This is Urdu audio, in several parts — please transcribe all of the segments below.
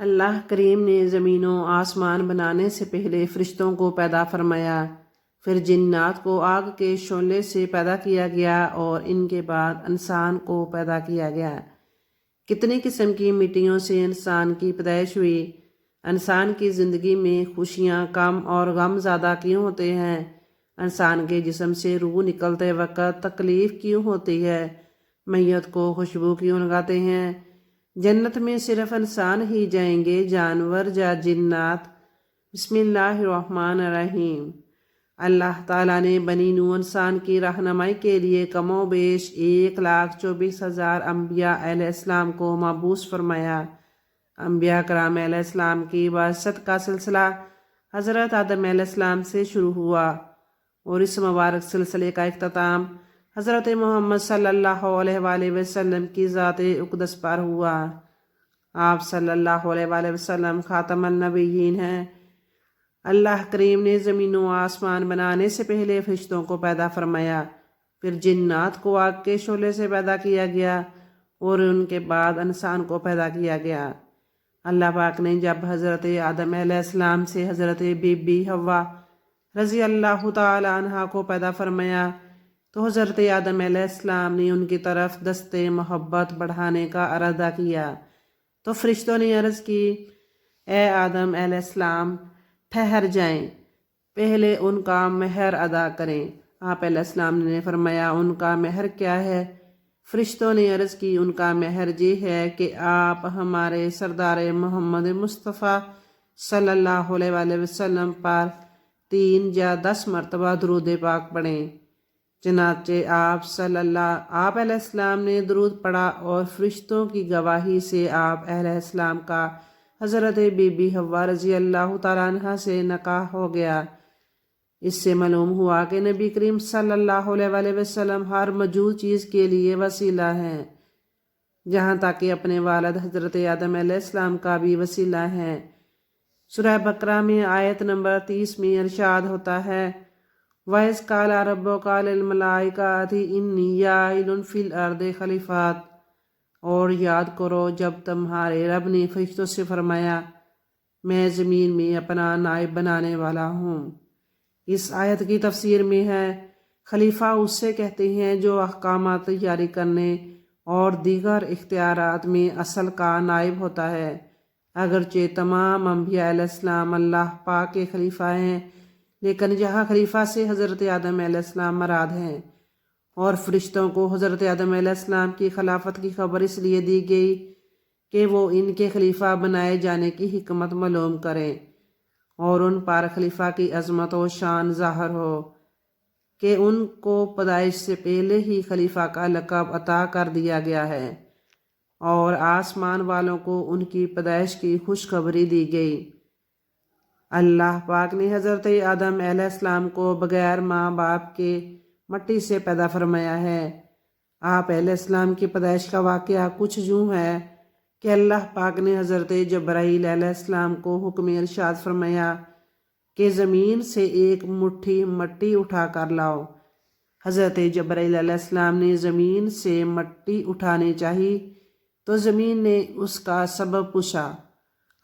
اللہ کریم نے زمین و آسمان بنانے سے پہلے فرشتوں کو پیدا فرمایا، پھر جنات کو آگ کے شعلے سے پیدا کیا گیا اور ان کے بعد انسان کو پیدا کیا گیا۔ کتنی قسم کی مٹیوں سے انسان کی پیدائش ہوئی۔ انسان کی زندگی میں خوشیاں کم اور غم زیادہ کیوں ہوتے ہیں؟ انسان کے جسم سے روح نکلتے وقت تکلیف کیوں ہوتی ہے؟ میت کو خوشبو کیوں لگاتے ہیں؟ جنت میں صرف انسان ہی جائیں گے، جانور یا جنات؟ بسم اللہ الرحمن الرحیم۔ اللہ تعالیٰ نے بنی نوح انسان کی رہنمائی کے لیے کم و بیش 1,24,000 انبیاء علیہ السلام کو مبعوث فرمایا۔ انبیاء کرام علیہ السلام کی بعثت کا سلسلہ حضرت آدم علیہ السلام سے شروع ہوا اور اس مبارک سلسلے کا اختتام حضرت محمد صلی اللہ علیہ وآلہ وسلم کی ذات اقدس پر ہوا۔ آپ صلی اللہ علیہ وآلہ وسلم خاتم النبیین ہیں۔ اللہ کریم نے زمین و آسمان بنانے سے پہلے فرشتوں کو پیدا فرمایا، پھر جنات کو آگ کے شعلے سے پیدا کیا گیا اور ان کے بعد انسان کو پیدا کیا گیا۔ اللہ پاک نے جب حضرت آدم علیہ السلام سے حضرت بی بی حوا رضی اللہ تعالی عنہا کو پیدا فرمایا تو حضرت آدم علیہ السلام نے ان کی طرف دست محبت بڑھانے کا ارادہ کیا تو فرشتوں نے عرض کی، اے آدم علیہ السلام ٹھہر جائیں، پہلے ان کا مہر ادا کریں۔ آپ علیہ السلام نے فرمایا، ان کا مہر کیا ہے؟ فرشتوں نے عرض کی، ان کا مہر یہ ہے کہ آپ ہمارے سردار محمد مصطفیٰ صلی اللہ علیہ وآلہ وسلم پر 3 یا 10 مرتبہ درود پاک پڑھیں۔ چنانچہ آپ علیہ السلام نے درود پڑھا اور فرشتوں کی گواہی سے آپ علیہ السلام کا حضرت بی بی حوا رضی اللہ تعالیٰ عنہ سے نکاح ہو گیا۔ اس سے معلوم ہوا کہ نبی کریم صلی اللہ علیہ وآلہ وسلم ہر موجود چیز کے لیے وسیلہ ہیں، جہاں تک کہ اپنے والد حضرت آدم علیہ السلام کا بھی وسیلہ ہے۔ سورہ بقرہ میں آیت نمبر 30 میں ارشاد ہوتا ہے، وَإِذْ قَالَ رَبُّكَ لِلْمَلَائِكَةِ إِنِّي جَاعِلٌ فِي الْأَرْضِ خلیفات، اور یاد کرو جب تمہارے رب نے فرشتوں سے فرمایا، میں زمین میں اپنا نائب بنانے والا ہوں۔ اس آیت کی تفسیر میں ہے، خلیفہ اسے کہتے ہیں جو احکامات جاری کرنے اور دیگر اختیارات میں اصل کا نائب ہوتا ہے۔ اگرچہ تمام انبیاء علیہ السلام اللہ پاک کے خلیفہ ہیں، لیکن یہاں خلیفہ سے حضرت آدم علیہ السلام مراد ہیں، اور فرشتوں کو حضرت آدم علیہ السلام کی خلافت کی خبر اس لیے دی گئی کہ وہ ان کے خلیفہ بنائے جانے کی حکمت معلوم کریں اور ان پر خلیفہ کی عظمت و شان ظاہر ہو کہ ان کو پیدائش سے پہلے ہی خلیفہ کا لقب عطا کر دیا گیا ہے، اور آسمان والوں کو ان کی پیدائش کی خوشخبری دی گئی۔ اللہ پاک نے حضرت آدم علیہ السلام کو بغیر ماں باپ کے مٹی سے پیدا فرمایا ہے۔ آپ علیہ السلام کی پیدائش کا واقعہ کچھ یوں ہے کہ اللہ پاک نے حضرت جبرائیل علیہ السلام کو حکم ارشاد فرمایا کہ زمین سے ایک مٹھی مٹی اٹھا کر لاؤ۔ حضرت جبرائیل علیہ السلام نے زمین سے مٹی اٹھانی چاہی تو زمین نے اس کا سبب پوچھا۔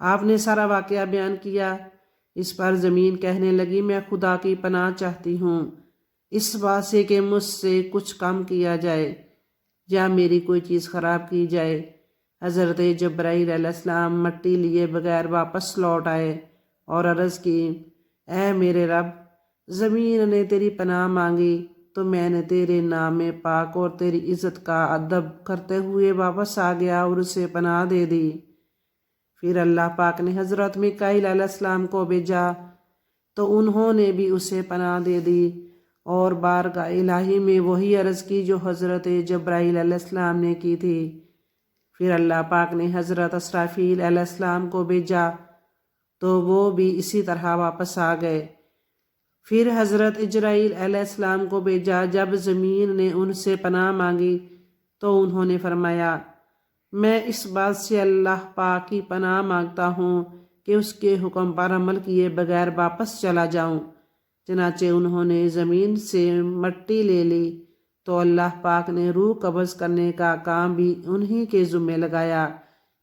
آپ نے سارا واقعہ بیان کیا۔ اس پر زمین کہنے لگی، میں خدا کی پناہ چاہتی ہوں اس بات سے کہ مجھ سے کچھ کم کیا جائے یا میری کوئی چیز خراب کی جائے۔ حضرت جبرائیل علیہ السلام مٹی لیے بغیر واپس لوٹ آئے اور عرض کی، اے میرے رب، زمین نے تیری پناہ مانگی تو میں نے تیرے نام پاک اور تیری عزت کا ادب کرتے ہوئے واپس آ گیا اور اسے پناہ دے دی۔ پھر اللہ پاک نے حضرت میکائیل علیہ السلام کو بھیجا تو انہوں نے بھی اسے پناہ دے دی اور بارگاہ الہی میں وہی عرض کی جو حضرت جبرائیل علیہ السلام نے کی تھی۔ پھر اللہ پاک نے حضرت اسرافیل علیہ السلام کو بھیجا تو وہ بھی اسی طرح واپس آ گئے۔ پھر حضرت اجرائیل علیہ السلام کو بھیجا۔ جب زمین نے ان سے پناہ مانگی تو انہوں نے فرمایا، میں اس بات سے اللہ پاک کی پناہ مانگتا ہوں کہ اس کے حکم پر عمل کیے بغیر واپس چلا جاؤں۔ چنانچہ انہوں نے زمین سے مٹی لے لی تو اللہ پاک نے روح قبض کرنے کا کام بھی انہی کے ذمہ لگایا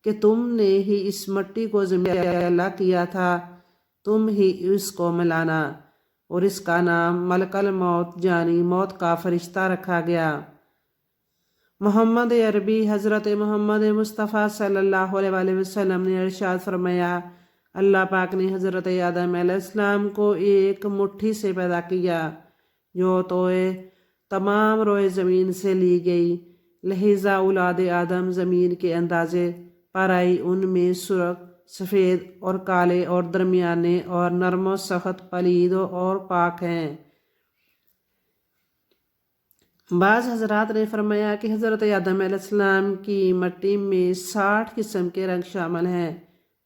کہ تم نے ہی اس مٹی کو زمین سے الگ کیا تھا، تم ہی اس کو ملانا، اور اس کا نام ملک الموت یعنی موت کا فرشتہ رکھا گیا۔ محمد عربی حضرت محمد مصطفیٰ صلی اللہ علیہ وآلہ وسلم نے ارشاد فرمایا، اللہ پاک نے حضرت آدم علیہ السلام کو ایک مٹھی سے پیدا کیا جو توئے تمام روئے زمین سے لی گئی، لہذا اولاد آدم زمین کے اندازے پر آئی، ان میں سرخ، سفید اور کالے اور درمیانے اور نرم و سخت، پلید اور پاک ہیں۔ بعض حضرات نے فرمایا کہ حضرت آدم علیہ السلام کی مٹی میں 60 قسم کے رنگ شامل ہیں،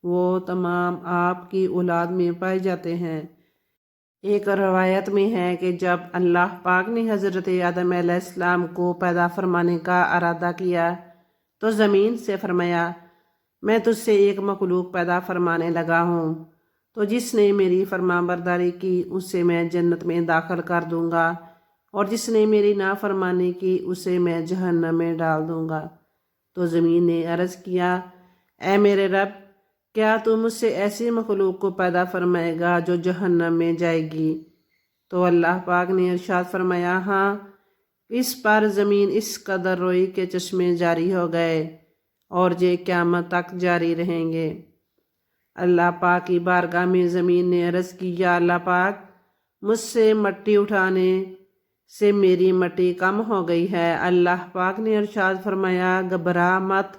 وہ تمام آپ کی اولاد میں پائے جاتے ہیں۔ ایک روایت میں ہے کہ جب اللہ پاک نے حضرت آدم علیہ السلام کو پیدا فرمانے کا ارادہ کیا تو زمین سے فرمایا، میں تجھ سے ایک مخلوق پیدا فرمانے لگا ہوں، تو جس نے میری فرمان برداری کی اسے میں جنت میں داخل کر دوں گا، اور جس نے میری نافرمانی کی اسے میں جہنم میں ڈال دوں گا۔ تو زمین نے عرض کیا، اے میرے رب، کیا تو مجھ سے ایسی مخلوق کو پیدا فرمائے گا جو جہنم میں جائے گی؟ تو اللہ پاک نے ارشاد فرمایا، ہاں، اس پر زمین اس قدر روئی کے چشمے جاری ہو گئے اور یہ قیامت تک جاری رہیں گے۔ اللہ پاک کی بارگاہ میں زمین نے عرض کی، یا اللہ پاک، مجھ سے مٹی اٹھانے سے میری مٹی کم ہو گئی ہے۔ اللہ پاک نے ارشاد فرمایا، گھبرا مت،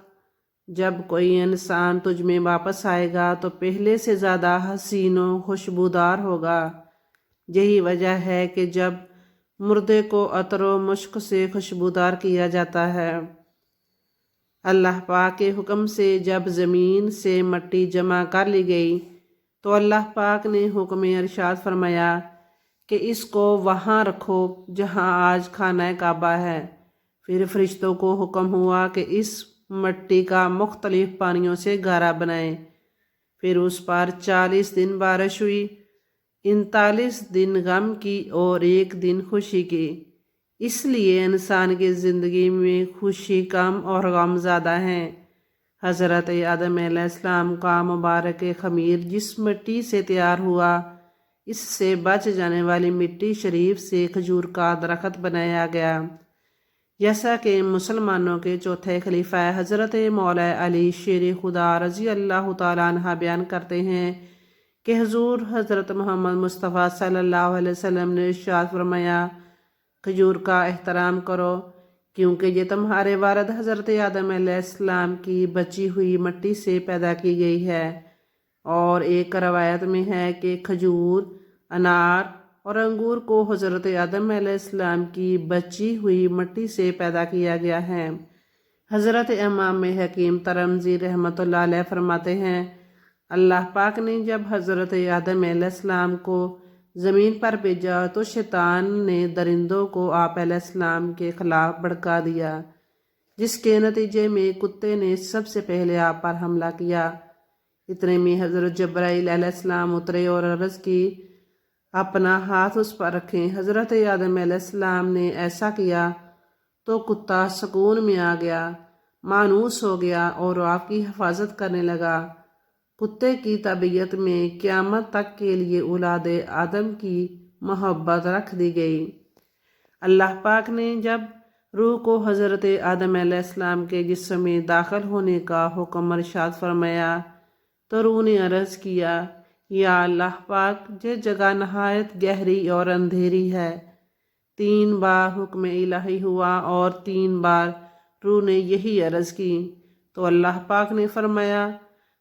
جب کوئی انسان تجھ میں واپس آئے گا تو پہلے سے زیادہ حسین و خوشبودار ہوگا۔ یہی وجہ ہے کہ جب مردے کو عطر و مشک سے خوشبودار کیا جاتا ہے۔ اللہ پاک کے حکم سے جب زمین سے مٹی جمع کر لی گئی تو اللہ پاک نے حکم ارشاد فرمایا کہ اس کو وہاں رکھو جہاں آج خانہ کعبہ ہے۔ پھر فرشتوں کو حکم ہوا کہ اس مٹی کا مختلف پانیوں سے گارا بنائیں۔ پھر اس پر 40 دن بارش ہوئی، 39 دن غم کی اور 1 دن خوشی کی۔ اس لیے انسان کی زندگی میں خوشی کم اور غم زیادہ ہیں۔ حضرت آدم علیہ السلام کا مبارک خمیر جس مٹی سے تیار ہوا، اس سے بچ جانے والی مٹی شریف سے کھجور کا درخت بنایا گیا، جیسا کہ مسلمانوں کے چوتھے خلیفہ حضرت مولا علی شیر خدا رضی اللہ تعالیٰ عنہ بیان کرتے ہیں کہ حضور حضرت محمد مصطفیٰ صلی اللہ علیہ وسلم نے ارشاد فرمایا، کھجور کا احترام کرو کیونکہ یہ تمہارے والد حضرت آدم علیہ السلام کی بچی ہوئی مٹی سے پیدا کی گئی ہے۔ اور ایک روایت میں ہے کہ کھجور، انار اور انگور کو حضرت آدم علیہ السلام کی بچی ہوئی مٹی سے پیدا کیا گیا ہے۔ حضرت امام حکیم ترمذی رحمۃ اللہ علیہ فرماتے ہیں، اللہ پاک نے جب حضرت آدم علیہ السلام کو زمین پر بھیجا تو شیطان نے درندوں کو آپ علیہ السلام کے خلاف بھڑکا دیا، جس کے نتیجے میں کتے نے سب سے پہلے آپ پر حملہ کیا۔ اتنے میں حضرت جبرائیل علیہ السلام اترے اور عرض کی، اپنا ہاتھ اس پر رکھیں۔ حضرت آدم علیہ السلام نے ایسا کیا تو کتا سکون میں آ گیا، مانوس ہو گیا اور آپ کی حفاظت کرنے لگا۔ کتے کی طبیعت میں قیامت تک کے لیے اولاد آدم کی محبت رکھ دی گئی۔ اللہ پاک نے جب روح کو حضرت آدم علیہ السلام کے جسم میں داخل ہونے کا حکم ارشاد فرمایا تو روح نے عرض کیا، یا اللہ پاک، یہ جگہ نہایت گہری اور اندھیری ہے۔ 3 بار حکم الہی ہوا اور 3 بار روح نے یہی عرض کی تو اللہ پاک نے فرمایا،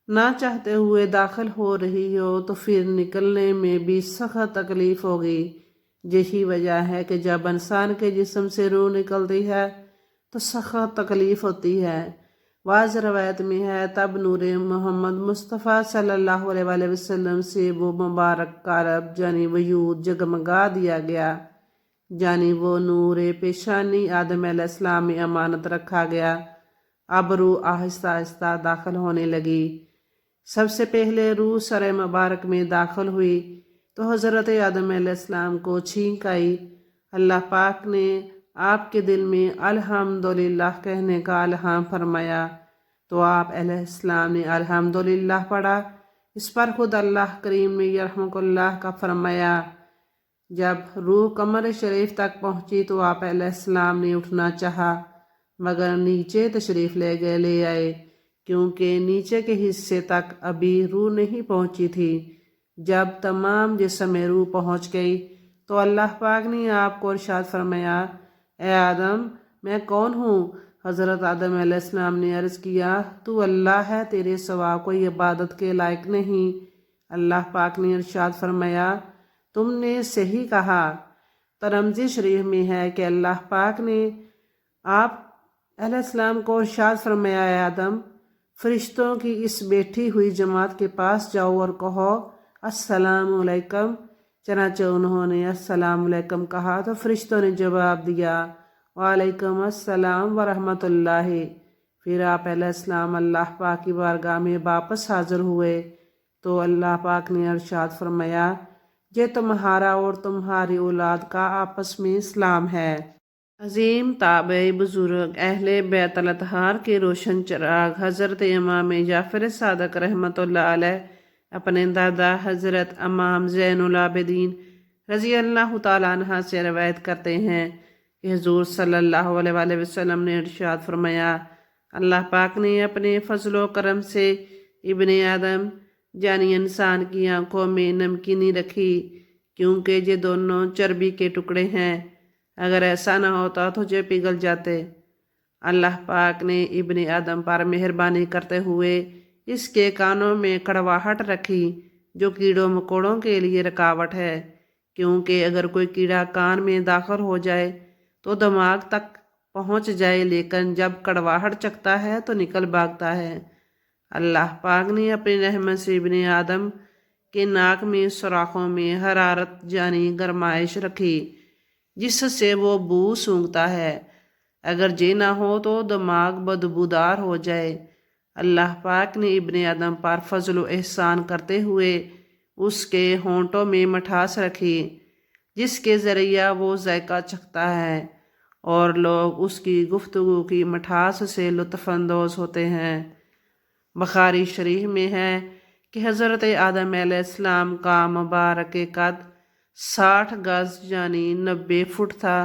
نہ چاہتے ہوئے داخل ہو رہی ہو تو پھر نکلنے میں بھی سخت تکلیف ہوگی۔ یہی وجہ ہے کہ جب انسان کے جسم سے روح نکلتی ہے تو سخت تکلیف ہوتی ہے۔ بعض روایت میں ہے، تب نور محمد مصطفیٰ صلی اللہ علیہ وآلہ وسلم سے وہ مبارک کارب یعنی وجود جگمگا دیا گیا، یعنی وہ نور پیشانی آدم علیہ السلام میں امانت رکھا گیا۔ اب روح آہستہ آہستہ داخل ہونے لگی۔ سب سے پہلے روح سر مبارک میں داخل ہوئی تو حضرت آدم علیہ السلام کو چھینک آئی۔ اللہ پاک نے آپ کے دل میں الحمدللہ کہنے کا الہام فرمایا۔ تو آپ علیہ السلام نے الحمدللہ پڑھا۔ اس پر خود اللہ کریم نے یرحمک اللہ کا فرمایا۔ جب روح کمر شریف تک پہنچی تو آپ علیہ السلام نے اٹھنا چاہا مگر نیچے تشریف لے آئے، کیونکہ نیچے کے حصے تک ابھی روح نہیں پہنچی تھی۔ جب تمام جسم میں روح پہنچ گئی تو اللہ پاک نے آپ کو ارشاد فرمایا، اے آدم میں کون ہوں؟ حضرت آدم علیہ السلام نے عرض کیا، تو اللہ ہے، تیرے سوا کوئی عبادت کے لائق نہیں۔ اللہ پاک نے ارشاد فرمایا، تم نے صحیح کہا۔ ترمذی شریف میں ہے کہ اللہ پاک نے آپ علیہ السلام کو ارشاد فرمایا، اے آدم فرشتوں کی اس بیٹھی ہوئی جماعت کے پاس جاؤ اور کہو السلام علیکم۔ چنانچہ انہوں نے السلام علیکم کہا تو فرشتوں نے جواب دیا وعلیکم السلام ورحمۃ اللہ۔ پھر آپ علیہ السلام اللہ پاک کی بارگاہ میں واپس حاضر ہوئے تو اللہ پاک نے ارشاد فرمایا، یہ تمہارا اور تمہاری اولاد کا آپس میں اسلام ہے۔ عظیم تابعی بزرگ اہل بیت الاطہار کے روشن چراغ حضرت امام جعفر صادق رحمۃ اللہ علیہ اپنے دادا حضرت امام زین العابدین رضی اللہ تعالیٰ عنہ سے روایت کرتے ہیں کہ حضور صلی اللہ علیہ وآلہ وسلم نے ارشاد فرمایا، اللہ پاک نے اپنے فضل و کرم سے ابن آدم یعنی انسان کی آنکھوں میں نمکینی رکھی، کیونکہ یہ دونوں چربی کے ٹکڑے ہیں، اگر ایسا نہ ہوتا تو یہ پگھل جاتے۔ اللہ پاک نے ابن آدم پر مہربانی کرتے ہوئے اس کے کانوں میں کڑواہٹ رکھی، جو کیڑوں مکوڑوں کے لیے رکاوٹ ہے، کیونکہ اگر کوئی کیڑا کان میں داخل ہو جائے تو دماغ تک پہنچ جائے، لیکن جب کڑواہٹ چکھتا ہے تو نکل بھاگتا ہے۔ اللہ پاک نے اپنی رحمت سے ابن آدم کے ناک میں سوراخوں میں حرارت یعنی گرمائش رکھی، جس سے وہ بو سونگھتا ہے، اگر یہ نہ ہو تو دماغ بدبودار ہو جائے۔ اللہ پاک نے ابن آدم پر فضل و احسان کرتے ہوئے اس کے ہونٹوں میں مٹھاس رکھی، جس کے ذریعہ وہ ذائقہ چکھتا ہے اور لوگ اس کی گفتگو کی مٹھاس سے لطف اندوز ہوتے ہیں۔ بخاری شریف میں ہے کہ حضرت آدم علیہ السلام کا مبارک قد 60 گز یعنی 90 فٹ تھا۔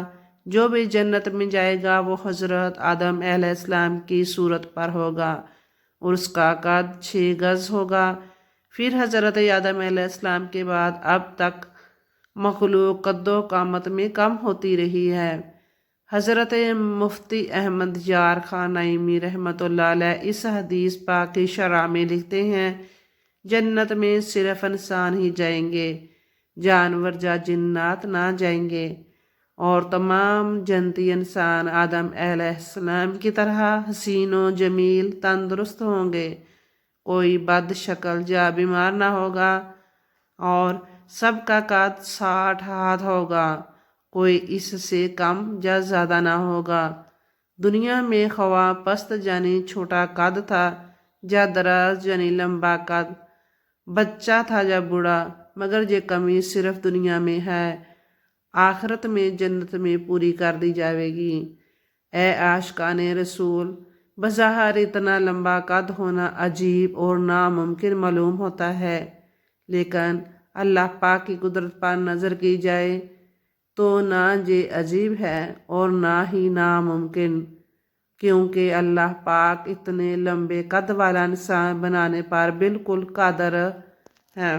جو بھی جنت میں جائے گا وہ حضرت آدم علیہ السلام کی صورت پر ہوگا اور اس کا قد 6 گز ہوگا۔ پھر حضرت آدم علیہ السلام کے بعد اب تک مخلوق قد و قامت میں کم ہوتی رہی ہے۔ حضرت مفتی احمد یار خان نعیمی رحمۃ اللہ علیہ اس حدیث پاک کی شرح میں لکھتے ہیں، جنت میں صرف انسان ہی جائیں گے، جانور یا جنات نہ جائیں گے، اور تمام جنتی انسان آدم علیہ السلام کی طرح حسین و جمیل تندرست ہوں گے، کوئی بد شکل یا بیمار نہ ہوگا، اور سب کا قد 60 ہاتھ ہوگا، کوئی اس سے کم یا زیادہ نہ ہوگا۔ دنیا میں خواہ پست یعنی چھوٹا قد تھا یا دراز یعنی لمبا قد، بچہ تھا یا بوڑھا، مگر یہ کمی صرف دنیا میں ہے، آخرت میں جنت میں پوری کر دی جائے گی۔ اے عاشقان رسول، بظاہر اتنا لمبا قد ہونا عجیب اور ناممکن معلوم ہوتا ہے، لیکن اللہ پاک کی قدرت پر نظر کی جائے تو نہ یہ عجیب ہے اور نہ ہی ناممکن، کیونکہ اللہ پاک اتنے لمبے قد والا انسان بنانے پر بالکل قادر ہے۔